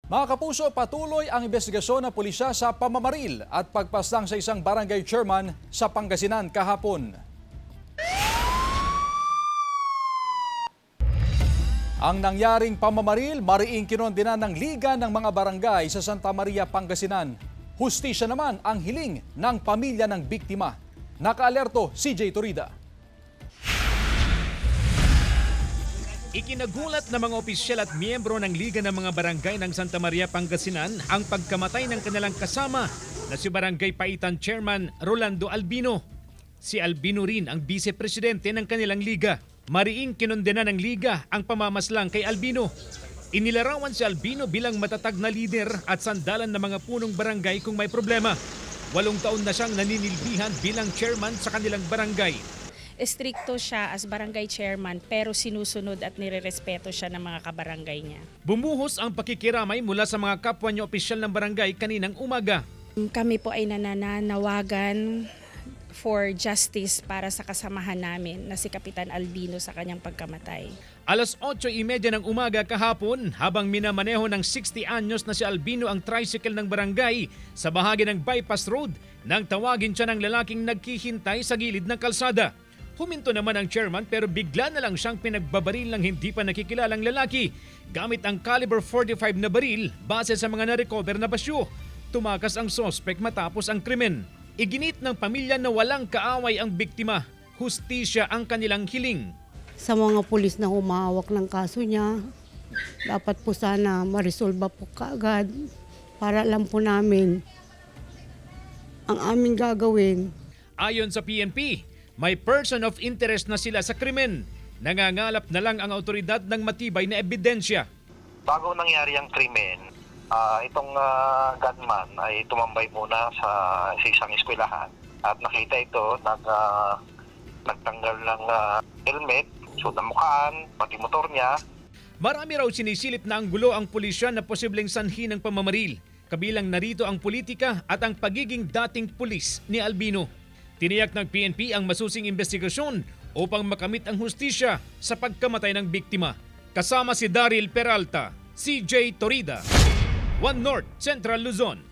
Mga kapuso, patuloy ang investigasyon ng pulisya sa pamamaril at pagpaslang sa isang barangay chairman sa Pangasinan kahapon. Ang nangyaring pamamaril, mariing kinondenan ng Liga ng mga Barangay sa Santa Maria, Pangasinan. Hustisya naman ang hiling ng pamilya ng biktima. Nakaalerto CJ Torida. Ikinagulat ng mga opisyal at miyembro ng Liga ng mga Barangay ng Santa Maria, Pangasinan ang pagkamatay ng kanilang kasama na si Barangay Paitan Chairman Rolando Albino. Si Albino rin ang vice-presidente ng kanilang liga. Mariing kinondena ng liga ang pamamaslang kay Albino. Inilarawan si Albino bilang matatag na lider at sandalan ng mga punong barangay kung may problema. 8 taon na siyang naninilbihan bilang chairman sa kanilang barangay. Estrikto siya as barangay chairman pero sinusunod at nirerespeto siya ng mga kabarangay niya. Bumuhos ang pakikiramay mula sa mga kapwa niya opisyal ng barangay kaninang umaga. Kami po ay nananawagan for justice para sa kasamahan namin na si Kapitan Albino sa kanyang pagkamatay. Alas 8:30 ng umaga kahapon, habang minamaneho ng 60 anyos na si Albino ang tricycle ng barangay sa bahagi ng bypass road, nang tawagin siya ng lalaking nagkihintay sa gilid ng kalsada. Huminto naman ang chairman pero bigla na lang siyang pinagbabaril ng hindi pa nakikilalang lalaki gamit ang caliber 45 na baril base sa mga na-recover na basyo. Tumakas ang sospek matapos ang krimen. Iginit ng pamilya na walang kaaway ang biktima. Hustisya ang kanilang hiling. Sa mga pulis na humahawak ng kaso niya, dapat po sana maresolba po kaagad para alam po namin ang aming gagawin. Ayon sa PNP, may person of interest na sila sa krimen. Nangangalap na lang ang autoridad ng matibay na ebidensya. Bago nangyari ang krimen, itong gunman ay tumambay muna sa isang eskwelahan at nakita ito nagtanggal ng helmet, suot ng mukhaan, pati motor niya. Marami raw sinisilip na anggulo ang pulisya na posibleng sanhi ng pamamaril. Kabilang narito ang politika at ang pagiging dating pulis ni Albino. Tiniyak ng PNP ang masusing investigasyon upang makamit ang hustisya sa pagkamatay ng biktima. Kasama si Daryl Peralta, CJ Torida, One North Central Luzon.